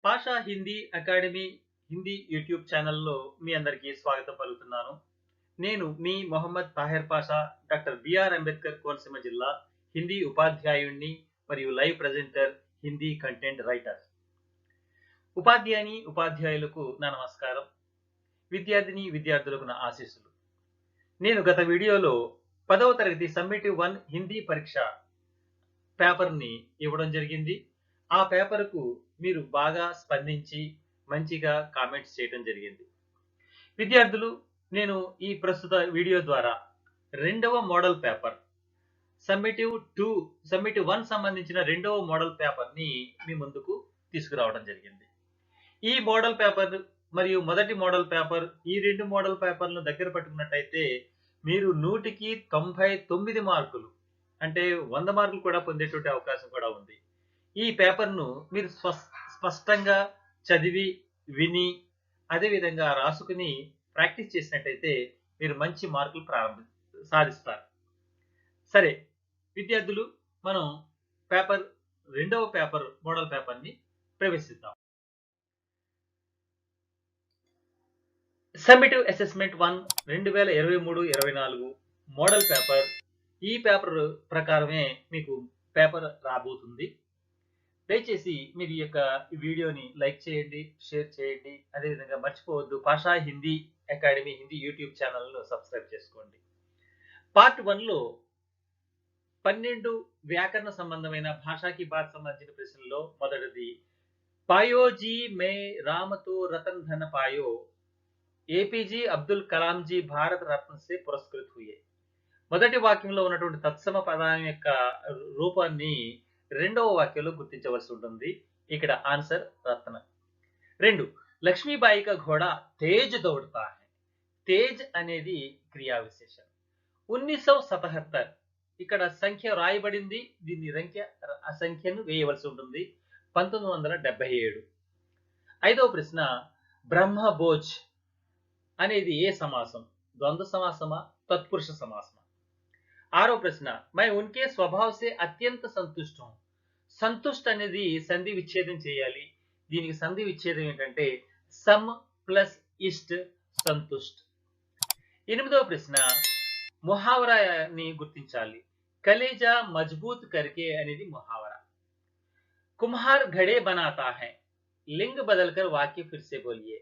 భాషా Hindi academy Hindi YouTube ఛానల్లో మీ అందరికీ స్వాగతం పలుకుతున్నాను. నేను మీ మొహమ్మద్ తాహిర్ పాషా, డాక్టర్ బిఆర్ అంబేద్కర్ కోనసీమ జిల్లా హిందీ ఉపాధ్యాయుణ్ణి మరియు live presenter, Hindi content writer. ఉపాధ్యాయులకు నా నమస్కారం. విద్యార్థులకు నా ఆశీస్సులు. నేను గత వీడియోలో 10వ తరగతి సమ్మేటివ్ 1 హిందీ పరీక్ష పేపర్ని ఇవ్వడం జరిగింది. ఆ పేపర్కు మీరు బాగా స్పందించి మంచిగా కామెంట్స్ చేయడం జరిగింది. విద్యార్థులు, నేను ఈ ప్రస్తుత వీడియో ద్వారా రెండవ మోడల్ పేపర్ సమ్మేటివ్ 1 సంబంధించిన రెండవ మోడల్ పేపర్ని మీ ముందుకు తీసుకురావడం జరిగింది. ఈ మోడల్ పేపర్ మరియు మొదటి మోడల్ పేపర్, ఈ రెండు మోడల్ పేపర్లను దగ్గర పట్టుకున్నట్టయితే మీరు 100కి 99 మార్కులు, అంటే 100 మార్కులు కూడా పొందేటువంటి అవకాశం కూడా ఉంది. ఈ పేపర్ను మీరు స్పష్టంగా చదివి, విని, అదేవిధంగా రాసుకుని ప్రాక్టీస్ చేసినట్టయితే మీరు మంచి మార్కులు సాధిస్తారు. సరే విద్యార్థులు, మనం రెండవ పేపర్ మోడల్ పేపర్ని ప్రవేశిద్దాం. Summative assessment 1 2023-24 model paper. ఈ పేపర్ ప్రకారమే మీకు పేపర్ రాబోతుంది. దయచేసి మీరు ఈ యొక్క వీడియోని లైక్ చేయండి, షేర్ చేయండి. అదేవిధంగా మర్చిపోవద్దు, భాషా హిందీ అకాడమీ హిందీ యూట్యూబ్ ఛానల్ను సబ్స్క్రైబ్ చేసుకోండి. పార్ట్ 1లో 12 వ్యాకరణ సంబంధమైన భాషాకి బాత్ సంబంధించిన ప్రశ్నల్లో మొదటిది, పాయోజీ మే రామతో రతన్ ధన పాయో, ఏపీజీ అబ్దుల్ కలాం జీ భారత రత్న సే పురస్కృత్ హుయే. మొదటి వాక్యంలో ఉన్నటువంటి తత్సమ పదాన్ని యొక్క రూపాన్ని రెండవ వాక్యంలో గుర్తించవలసి ఉంటుంది. ఇక్కడ ఆన్సర్ రత్న. 2, లక్ష్మీబాయి కా ఘోడా తేజ్ దౌడతా హై. తేజ్ అనేది క్రియా విశేషం. 1977, ఇక్కడ సంఖ్య రాయబడింది, దీన్ని సంఖ్యను వేయవలసి ఉంటుంది. 1977. 5వ ప్రశ్న, బ్రహ్మభోజ్ అనేది ఏ సమాసం? ద్వంద్వ సమాసమా, తత్పురుష సమాసమా? 6వ ప్రశ్న, మై ఉన్కే స్వభావ్ సే అత్యంత సంతుష్ట హూ. సంతుష్ట్ అనేది సంధి విచ్ఛేదం చేయాలి. దీనికి సంధి విచ్ఛేదం ఏంటంటే సమ్ ప్లస్ ఇష్ట్, సంతుష్ట్. 8వ ప్రశ్న, ముహావరాని గుర్తించాలి. కలేజా మజ్బూత్ కర్కే అనేది ముహావరా. కుమ్హార్ ఘడే బనాతా హై. లింగ్ బదల్కర్ వాక్య ఫిర్ సే బోలియే.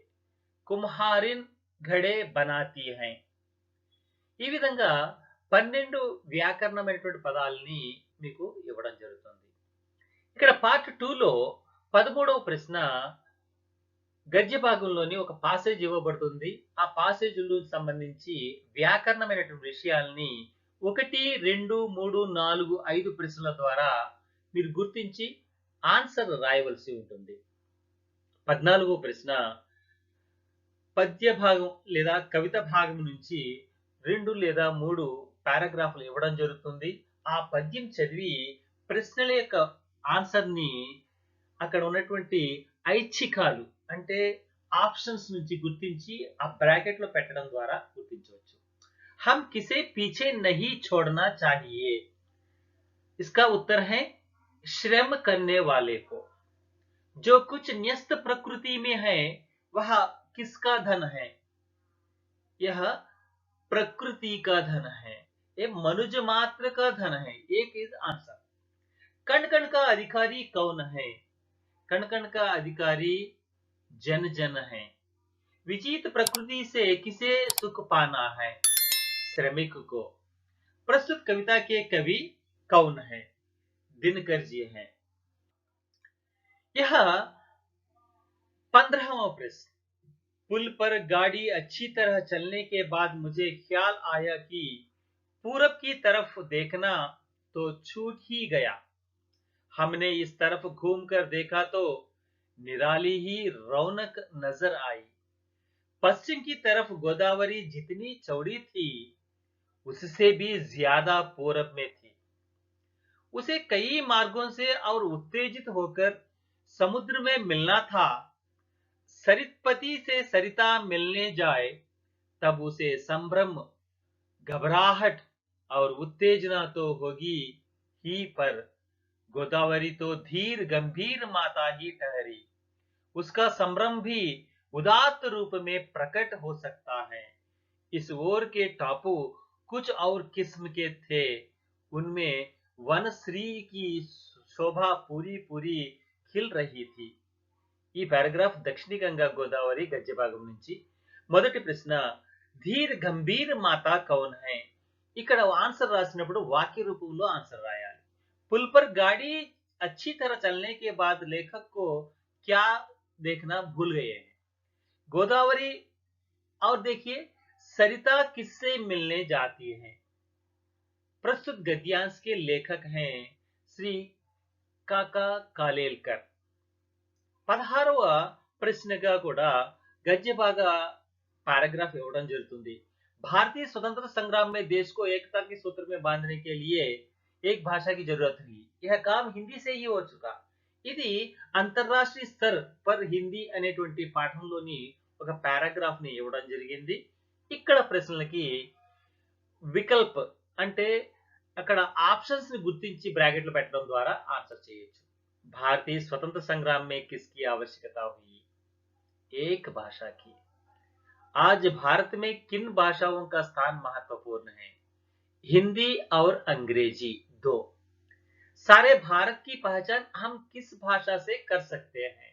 కుమ్హారిన్ ఘడే బనాతీ హై. ఈ విధంగా 12 వ్యాకరణమైనటువంటి పదాలని మీకు ఇవ్వడం జరుగుతుంది. ఇక్కడ పార్ట్ 2లో 13వ ప్రశ్న, గద్య భాగంలోని ఒక పాసేజ్ ఇవ్వబడుతుంది. ఆ పాసేజ్కు సంబంధించి వ్యాకరణమైనటువంటి విషయాల్ని 1, 2, 3, 4, 5 ప్రశ్నల ద్వారా మీరు గుర్తించి ఆన్సర్ రాయవలసి ఉంటుంది. 14వ ప్రశ్న, పద్య భాగం లేదా కవిత భాగం నుంచి 2 లేదా 3 పారాగ్రాఫ్లు ఇవ్వడం జరుగుతుంది. ఆ పద్యం చదివి ప్రశ్నల యొక్క ఆన్సర్ ని అక్కడ ఉన్నటువంటి ఐచ్ఛికాలు, అంటే ఆప్షన్స్ నుంచి గుర్తించి ఆ బ్రాకెట్ లో పెట్టడం ద్వారా గుర్తించవచ్చు. హమ్ కిసే పీछे नहीं छोड़ना चाहिए. इसका उत्तर है श्रम करने वाले को. जो कुछ न्यस्त प्रकृति में है वह किसका धन है? यह प्रकृति का धन है, ये मनुज मात्र का धन है. एक इज आंसर. कण कण का अधिकारी कौन है? कण कण का अधिकारी जन जन है. विचित प्रकृति से किसे सुख पाना है? श्रमिक को. प्रस्तुत कविता के कवि कौन है? दिनकर जी हैं. यह 15वां प्रश्न, पुल पर गाड़ी अच्छी तरह चलने के बाद मुझे ख्याल आया कि पूरब की तरफ देखना तो छूट ही गया. हमने इस तरफ घूमकर देखा तो निराली ही रौनक नजर आई. पश्चिम की तरफ गोदावरी जितनी चौड़ी थी उससे भी ज्यादा पूरब में थी. उसे कई मार्गों से और उत्तेजित होकर समुद्र में मिलना था. सरितपति से सरिता मिलने जाए तब उसे संभ्रम, घबराहट और उत्तेजना तो होगी ही, पर गोदावरी तो धीर गंभीर माता ही ठहरी. उसका संभ्रम भी उदात्त रूप में प्रकट हो सकता है। इस ओर के टापू कुछ और किस्म के थे, उनमें वनश्री की शोभा पूरी पूरी खिल रही थी। ఈ పారాగ్రాఫ్ దక్షిణ గంగా గోదావరి గద్య భాగం నుంచి. మొదటి ప్రశ్న, ధీర్ గంభీర్ మాతా కౌన్ హై? ఇక్కడ ఆన్సర్ రాసినప్పుడు వాక్య రూపంలో ఆన్సర్ రాయాలి. పుల్ పర్ గాడి अच्छी तरह चलने के बाद लेखक को क्या देखना भूल गए हैं? गोदावरी और देखिए, सरिता किससे मिलने जाती है? प्रस्तुत गद्यांश के लेखक हैं श्री काका कालेलकर. 16వ ప్రశ్నగా కూడా గద్య భాగ पैराग्राफ ఇవ్వడం జరుగుతుంది. भारतीय स्वतंत्रता संग्राम में देश को एकता के सूत्र में बांधने के लिए एक भाषा की जरूरत थी. यह काम हिंदी से ही हो चुका. ఇది అంతర్రాష్ట్రీయ స్థర్ పర్ హిందీ అనేటువంటి పాఠంలోని ఒక పారాగ్రాఫ్ ని ఇవ్వడం జరిగింది. ఇక్కడ ప్రశ్నలకి వికల్ప్ అంటే అక్కడ ఆప్షన్స్ ని గుర్తించి బ్రాకెట్లు పెట్టడం ద్వారా ఆన్సర్ చేయొచ్చు. भारतीय स्वतंत्र संग्राम में किसकी आवश्यकता हुई? एक भाषा की. आज भारत में किन भाषाओं का स्थान महत्वपूर्ण है? हिंदी और अंग्रेजी दो. सारे भारत की पहचान हम किस भाषा से कर सकते हैं?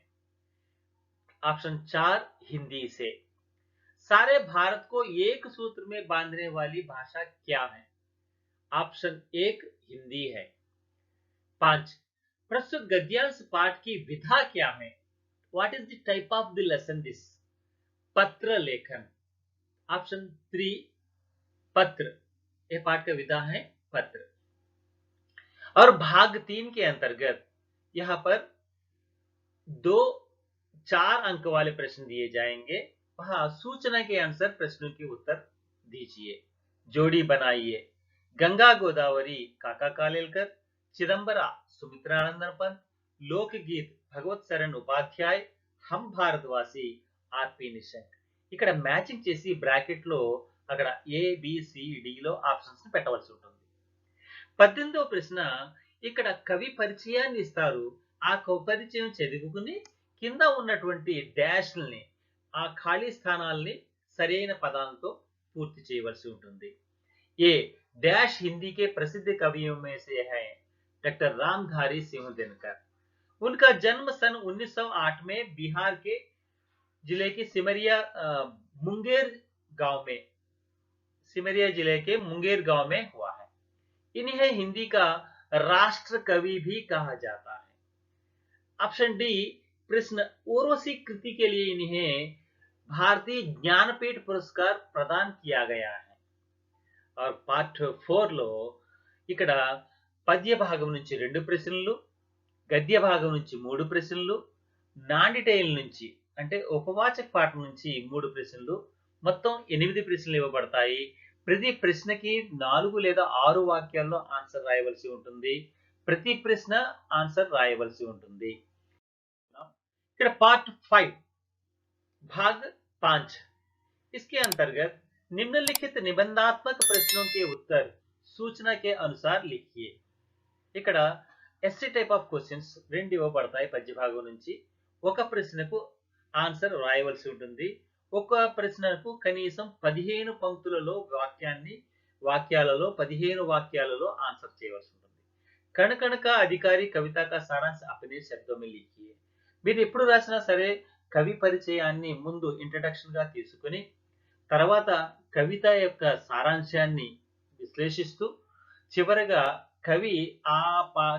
ऑप्शन 4 हिंदी से. सारे भारत को एक सूत्र में बांधने वाली भाषा क्या है? ऑप्शन 1 हिंदी है. 5 प्रस्तुत गद्यांश पाठ की विधा क्या है? What is the type of the lesson this? पत्र लेखन. ऑप्शन 3 पत्र. यह पाठ का विधा है पत्र. और भाग 3 के अंतर्गत यहां पर 4 अंक वाले प्रश्न दिए जाएंगे. वहां सूचना के अनुसार प्रश्नों के उत्तर दीजिए. जोड़ी बनाइए. गंगा गोदावरी काका कालेलकर, चिदंबरा सुमित्रानंदन पंत, लोकगीत भगवत शरण उपाध्याय, हम भारतवासी ఆర్పి నిశంక్. ఇక్కడ మ్యాచింగ్ చేసి బ్రాకెట్ లో అక్కడ ABCD లో ఆప్షన్స్ ని పెట్టవలసి ఉంటుంది. 18వ ప్రశ్న, ఇక్కడ కవి పరిచయాన్ని ఇస్తారు. ఆ కవి పరిచయం చదువుకుని కింద ఉన్నటువంటి డాష్ల్ని, ఆ ఖాళీ స్థానాల్ని సరైన పదాలతో పూర్తి చేయవలసి ఉంటుంది. ఏ డాష్ हिंदी के प्रसिद्ध कवियों में से है डॉक्टर रामधारी सिंह दिनकर. उनका जन्म सन 1908 में बिहार के जिले के सिमरिया जिले के मुंगेर गांव में हुआ है. इन्हें हिंदी का राष्ट्र कवि भी कहा जाता है. ऑप्शन डी प्रश्न, उर्वशी कृति के लिए इन्हें भारतीय ज्ञानपीठ पुरस्कार प्रदान किया गया है. और पार्ट 4 లో ఇక్కడ పద్య భాగం నుంచి 2 ప్రశ్నలు, గద్య భాగం నుంచి 3 ప్రశ్నలు, నాండిటైల్ నుంచి అంటే ఉపవాచక పాఠం నుంచి 3 ప్రశ్నలు, మొత్తం 8 ప్రశ్నలు ఇవ్వబడతాయి. ప్రతి ప్రశ్నకి 4 లేదా 6 వాక్యాల్లో ఆన్సర్ రాయవలసి ఉంటుంది. ప్రతి ప్రశ్న ఆన్సర్ రాయవలసి ఉంటుంది. ఇక్కడ पार्ट 5 भाग 5, इसके अंतर्गत निम्नलिखित निबंधात्मक प्रश्नों के उत्तर सूचना के अनुसार लिखिए. ఇక్కడ ఎస్సే టైప్ ఆఫ్ క్వశ్చన్స్ 2 ఇవ్వబడతాయి. పద్య భాగం నుంచి ఒక ప్రశ్నకు ఆన్సర్ రాయవలసి ఉంటుంది. ఒక ప్రశ్నకు కనీసం 15 పంక్తులలో వాక్యాలలో 15 వాక్యాలలో ఆన్సర్ చేయవలసి ఉంటుంది. కణకణక అధికారి కవిత కా సారాంశ అపనే శబ్దం में लिखिए. మీరు ఎప్పుడు రాసినా సరే కవి పరిచయాన్ని ముందు ఇంట్రడక్షన్ గా తీసుకుని తర్వాత కవిత యొక్క సారాంశాన్ని విశ్లేషిస్తూ చివరగా కవి ఆ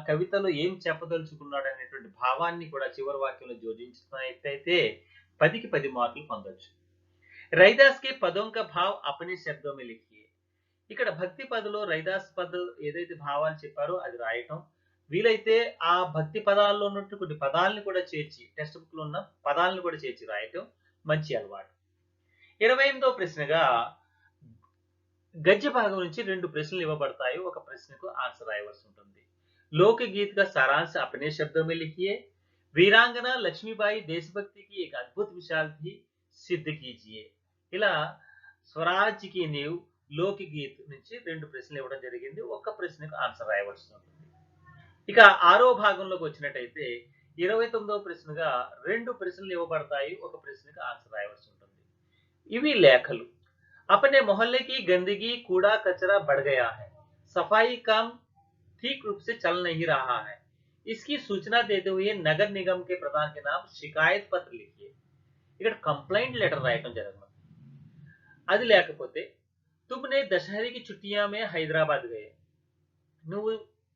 కవితలో ఏం చెప్పదలుచుకున్నాడు అనేటువంటి భావాన్ని కూడా చివరి వాక్యంలో జోడించినట్లయితే 10కి 10 మార్కులు పొందొచ్చు. रैदास के पदों का भाव अपने शब्दों में लिखिए. ఇక్కడ భక్తి పదలో రైదాస్ పదం ఏదైతే భావాలు చెప్పారో అది రాయటం, వీలైతే ఆ భక్తి పదాల్లో ఉన్నట్టు కొన్ని పదాలను కూడా చేర్చి, టెక్స్ట్ బుక్ లో ఉన్న పదాలను కూడా చేర్చి రాయటం మంచి అలవాటు. 28వ ప్రశ్నగా గద్య భాగం నుంచి 2 ప్రశ్నలు ఇవ్వబడతాయి. ఒక ప్రశ్నకు ఆన్సర్ రాయవలసి ఉంటుంది. लोकगीत का सारांश अपने शब्दों में लिखिए. वीरांगना लक्ष्मीबाई देशभक्ति की एक अद्भुत मिसाल थी, सिद्ध कीजिए. ఇలా స్వరాజ్య కి నీవు లోకగీత్ నుంచి 2 ప్రశ్నలు ఇవ్వడం జరిగింది. ఒక ప్రశ్నకు ఆన్సర్ రాయవలసి ఉంటుంది. ఇక 6వ భాగంలోకి వచ్చినట్టయితే 29వ ప్రశ్నగా 2 ప్రశ్నలు ఇవ్వబడతాయి. ఒక ప్రశ్నకి ఆన్సర్ రాయవలసి ఉంటుంది. ఇవి లేఖలు. अपने मोहल्ले की गंदगी कूड़ा कचरा बढ़ गया है, सफाई काम ठीक रूप से चल नहीं रहा है, इसकी सूचना देते हुए नगर निगम के प्रधान के नाम शिकायत पत्र लिखिए. ఇక్కడ కంప్లైంట్ లెటర్ రాయటం జరగదు. అది లేకపోతే तुमने दशहरे की छुट्टियां में హైదరాబాద్ गए, నువ్వు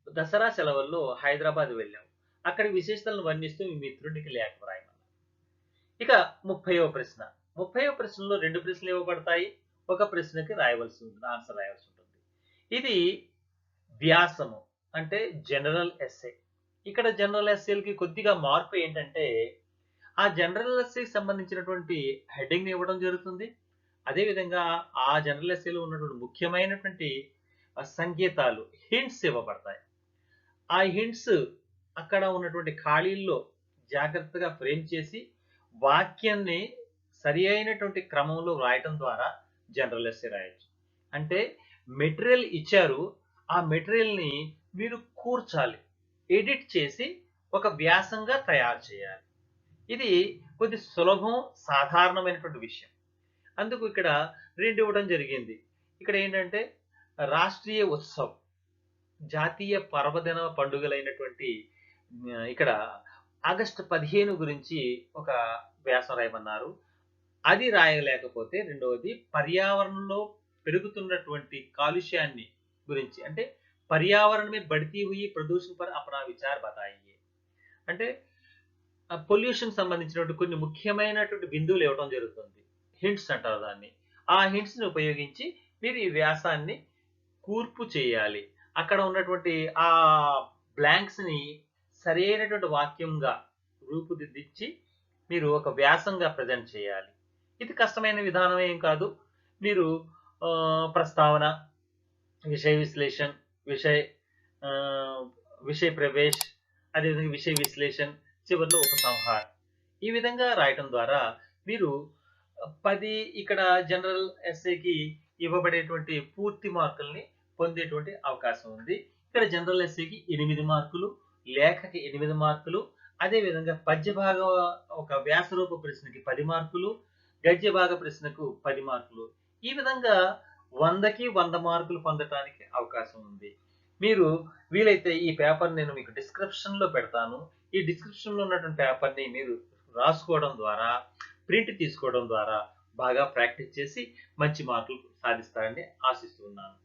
దసరా సెలవుల్లో హైదరాబాద్ వెళ్ళావు, అక్కడి విశేషతలను వర్ణిస్తూ మీ మిత్రుడికి లేఖ రాయమన్నారు. ఇక 30వ ప్రశ్న. 30వ ప్రశ్నలో 2 ప్రశ్నలు ఇవ్వబడతాయి. ఒక ప్రశ్నకి రాయవలసి ఉంటుంది, ఆన్సర్ రాయవలసి ఉంటుంది. ఇది వ్యాసము అంటే జనరల్ ఎస్సే. ఇక్కడ జనరల్ ఎస్సేలకి కొద్దిగా మార్పు ఏంటంటే ఆ జనరల్ ఎస్సేకి సంబంధించినటువంటి హెడ్డింగ్ ఇవ్వడం జరుగుతుంది. అదేవిధంగా ఆ జనరల్ ఎస్సేలో ఉన్నటువంటి ముఖ్యమైనటువంటి సంకేతాలు హింట్స్ ఇవ్వబడతాయి. ఆ హింట్స్ అక్కడ ఉన్నటువంటి ఖాళీల్లో జాగ్రత్తగా ఫ్రేమ్ చేసి వాక్యాన్ని సరి అయినటువంటి క్రమంలో రాయటం ద్వారా జనరల్ ఎస్సే రాయొచ్చు. అంటే మెటీరియల్ ఇచ్చారు, ఆ మెటీరియల్ని మీరు కూర్చాలి, ఎడిట్ చేసి ఒక వ్యాసంగా తయారు చేయాలి. ఇది కొద్ది సులభం, సాధారణమైనటువంటి విషయం. అందుకు ఇక్కడ 2 ఇవ్వడం జరిగింది. ఇక్కడ ఏంటంటే రాష్ట్రీయ ఉత్సవ్, జాతీయ పర్వదిన పండుగలైనటువంటి ఇక్కడ ఆగస్టు 15 గురించి ఒక వ్యాసం రాయమన్నారు. అది రాయలేకపోతే రెండవది పర్యావరణంలో పెరుగుతున్నటువంటి కాలుష్యాన్ని గురించి, అంటే पर्यावरण में बढ़ती हुई प्रदूषण पर अपना विचार बताइए. అంటే పొల్యూషన్ సంబంధించినటువంటి కొన్ని ముఖ్యమైనటువంటి బిందువులు ఇవ్వడం జరుగుతుంది, హింట్స్ అంటారు దాన్ని. ఆ హింట్స్ ని ఉపయోగించి మీరు ఈ వ్యాసాన్ని కూర్పు చేయాలి. అక్కడ ఉన్నటువంటి ఆ బ్లాంక్స్ ని సరైనటువంటి వాక్యంగా రూపుదిద్దించి మీరు ఒక వ్యాసంగా ప్రజెంట్ చేయాలి. ఇది కష్టమైన విధానం ఏం కాదు. మీరు ప్రస్తావన, విషయ విశ్లేషణ, విషయ ప్రవేశ్, అదేవిధంగా విషయ విశ్లేషణ, చివరిలో ఉపసంహార్, ఈ విధంగా రాయటం ద్వారా మీరు 10 ఇక్కడ జనరల్ ఎస్సేకి ఇవ్వబడేటువంటి పూర్తి మార్కుల్ని పొందేటువంటి అవకాశం ఉంది. ఇక్కడ జనరల్ ఎస్సేకి 8 మార్కులు, లేఖకి 8 మార్కులు, అదేవిధంగా పద్య భాగ ఒక వ్యాసరూప ప్రశ్నకి 10 మార్కులు, గద్య భాగ ప్రశ్నకు 10 మార్కులు. ఈ విధంగా 100కి 100 మార్కులు పొందటానికి అవకాశం ఉంది. మీరు వీలైతే ఈ పేపర్ నేను మీకు డిస్క్రిప్షన్ లో పెడతాను. ఈ డిస్క్రిప్షన్ లో ఉన్నటువంటి పేపర్ ని మీరు రాసుకోవడం ద్వారా, ప్రింట్ తీసుకోవడం ద్వారా బాగా ప్రాక్టీస్ చేసి మంచి మార్కులు సాధిస్తారని ఆశిస్తున్నాను.